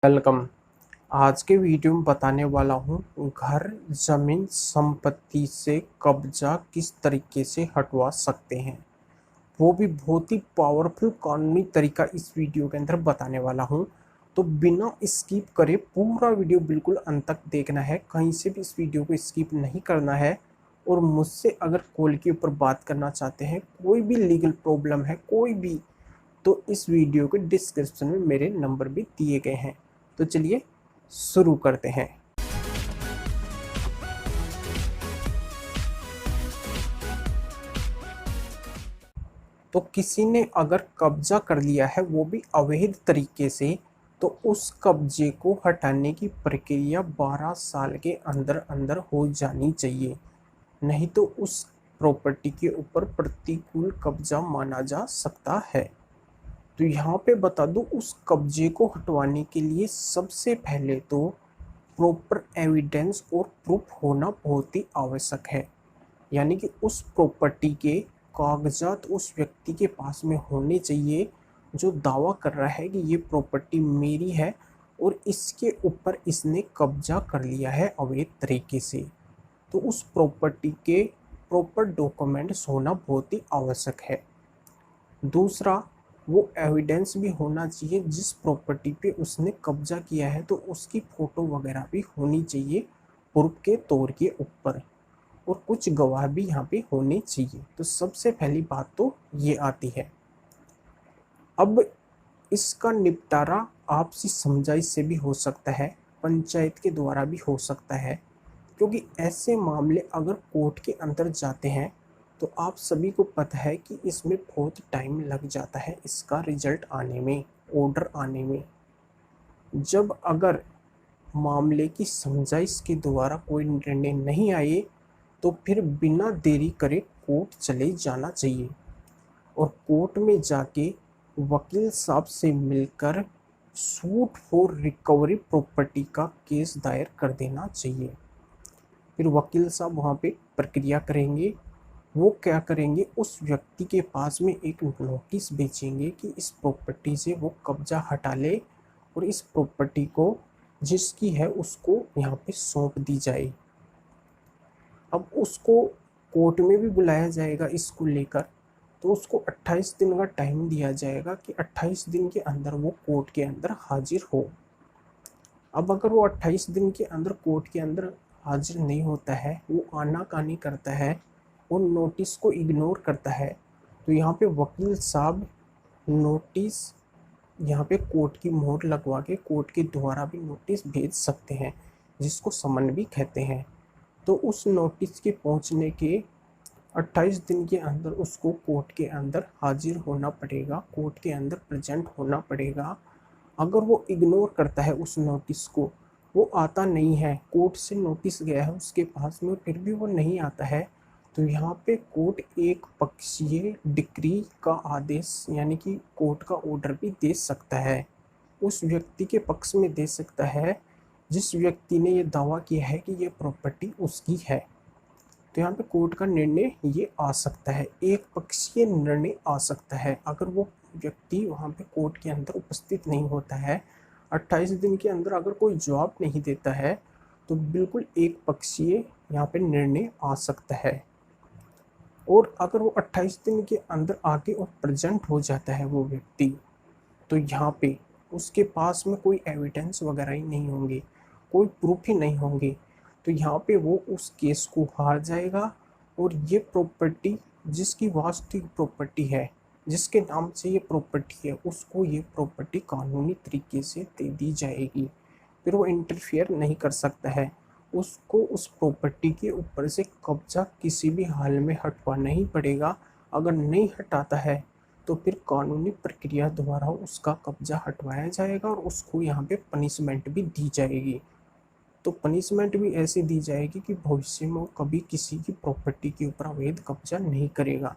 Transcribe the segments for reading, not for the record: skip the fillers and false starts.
Welcome. आज के video में बताने वाला हूँ घर जमीन संपत्ति से कब्जा किस तरीके से हटवा सकते हैं, वो भी बहुत ही पावरफुल कानूनी तरीका इस वीडियो के अंदर बताने वाला हूँ। तो बिना स्किप करे पूरा वीडियो बिल्कुल अंत तक देखना है, कहीं से भी इस वीडियो को स्किप नहीं करना है। और मुझसे अगर कॉल के ऊपर बात करना चाहते हैं, कोई भी लीगल प्रॉब्लम है कोई भी, तो इस वीडियो के डिस्क्रिप्शन में मेरे नंबर भी दिए गए हैं। तो चलिए शुरू करते हैं। तो किसी ने अगर कब्जा कर लिया है, वो भी अवैध तरीके से, तो उस कब्जे को हटाने की प्रक्रिया 12 साल के अंदर अंदर हो जानी चाहिए, नहीं तो उस प्रॉपर्टी के ऊपर प्रतिकूल कब्जा माना जा सकता है। तो यहाँ पे बता दूँ, उस कब्जे को हटवाने के लिए सबसे पहले तो प्रॉपर एविडेंस और प्रूफ होना बहुत ही आवश्यक है। यानी कि उस प्रॉपर्टी के कागजात उस व्यक्ति के पास में होने चाहिए जो दावा कर रहा है कि ये प्रॉपर्टी मेरी है और इसके ऊपर इसने कब्जा कर लिया है अवैध तरीके से। तो उस प्रॉपर्टी के प्रॉपर डॉक्यूमेंट्स होना बहुत ही आवश्यक है। दूसरा, वो एविडेंस भी होना चाहिए जिस प्रॉपर्टी पे उसने कब्जा किया है, तो उसकी फ़ोटो वगैरह भी होनी चाहिए प्रूफ के तौर के ऊपर, और कुछ गवाह भी यहाँ पे होने चाहिए। तो सबसे पहली बात तो ये आती है। अब इसका निपटारा आपसी समझाइश से भी हो सकता है, पंचायत के द्वारा भी हो सकता है, क्योंकि ऐसे मामले अगर कोर्ट के अंदर जाते हैं तो आप सभी को पता है कि इसमें बहुत टाइम लग जाता है इसका रिजल्ट आने में, ऑर्डर आने में। जब अगर मामले की समझाइश के द्वारा कोई निर्णय नहीं आए, तो फिर बिना देरी करे कोर्ट चले जाना चाहिए और कोर्ट में जाके वकील साहब से मिलकर सूट फॉर रिकवरी प्रॉपर्टी का केस दायर कर देना चाहिए। फिर वकील साहब वहाँ पे प्रक्रिया करेंगे। वो क्या करेंगे, उस व्यक्ति के पास में एक नोटिस भेजेंगे कि इस प्रॉपर्टी से वो कब्जा हटा ले और इस प्रॉपर्टी को जिसकी है उसको यहाँ पे सौंप दी जाए। अब उसको कोर्ट में भी बुलाया जाएगा इसको लेकर, तो उसको 28 दिन का टाइम दिया जाएगा कि 28 दिन के अंदर वो कोर्ट के अंदर हाजिर हो। अब अगर वो 28 दिन के अंदर कोर्ट के अंदर हाजिर नहीं होता है, वो आनाकानी करता है और नोटिस को इग्नोर करता है, तो यहाँ पे वकील साहब नोटिस यहाँ पे कोर्ट की मोहर लगवा के कोर्ट के द्वारा भी नोटिस भेज सकते हैं, जिसको समन भी कहते हैं। तो उस नोटिस के पहुँचने के 28 दिन के अंदर उसको कोर्ट के अंदर हाजिर होना पड़ेगा, कोर्ट के अंदर प्रेजेंट होना पड़ेगा। अगर वो इग्नोर करता है उस नोटिस को, वो आता नहीं है, कोर्ट से नोटिस गया है उसके पास में फिर भी वो नहीं आता है, तो यहाँ पे कोर्ट एक पक्षीय डिक्री का आदेश यानी कि कोर्ट का ऑर्डर भी दे सकता है, उस व्यक्ति के पक्ष में दे सकता है जिस व्यक्ति ने ये दावा किया है कि ये प्रॉपर्टी उसकी है। तो यहाँ पे कोर्ट का निर्णय ये आ सकता है, एक पक्षीय निर्णय आ सकता है। अगर वो व्यक्ति वहाँ पे कोर्ट के अंदर उपस्थित नहीं होता है, 28 दिन के अंदर अगर कोई जवाब नहीं देता है, तो बिल्कुल एक पक्षीय यहाँ पे निर्णय आ सकता है। और अगर वो 28 दिन के अंदर आके और प्रेजेंट हो जाता है वो व्यक्ति, तो यहाँ पे उसके पास में कोई एविडेंस वगैरह ही नहीं होंगे, कोई प्रूफ ही नहीं होंगे, तो यहाँ पे वो उस केस को हार जाएगा और ये प्रॉपर्टी जिसकी वास्तविक प्रॉपर्टी है, जिसके नाम से ये प्रॉपर्टी है, उसको ये प्रॉपर्टी कानूनी तरीके से दे दी जाएगी। फिर वो इंटरफेयर नहीं कर सकता है, उसको उस प्रॉपर्टी के ऊपर से कब्जा किसी भी हाल में हटवाना ही पड़ेगा। अगर नहीं हटाता है तो फिर कानूनी प्रक्रिया द्वारा उसका कब्जा हटवाया जाएगा और उसको यहाँ पे पनिशमेंट भी दी जाएगी। तो पनिशमेंट भी ऐसी दी जाएगी कि भविष्य में वो कभी किसी की प्रॉपर्टी के ऊपर अवैध कब्जा नहीं करेगा।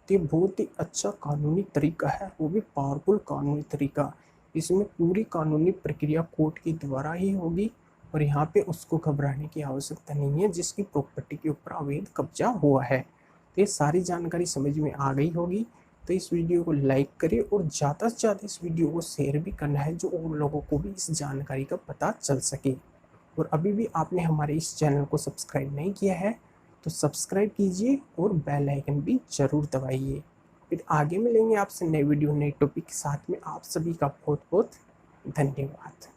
तो ये बहुत ही अच्छा कानूनी तरीका है, वो भी पावरफुल कानूनी तरीका। इसमें पूरी कानूनी प्रक्रिया कोर्ट के द्वारा ही होगी और यहाँ पे उसको घबराने की आवश्यकता नहीं है जिसकी प्रॉपर्टी के ऊपर अवैध कब्जा हुआ है। तो ये सारी जानकारी समझ में आ गई होगी। तो इस वीडियो को लाइक करें और ज़्यादा से ज़्यादा इस वीडियो को शेयर भी करना है, जो और लोगों को भी इस जानकारी का पता चल सके। और अभी भी आपने हमारे इस चैनल को सब्सक्राइब नहीं किया है तो सब्सक्राइब कीजिए और बेल आइकन भी ज़रूर दबाइए। फिर आगे मिलेंगे आपसे नए वीडियो नए टॉपिक के साथ में। आप सभी का बहुत बहुत धन्यवाद।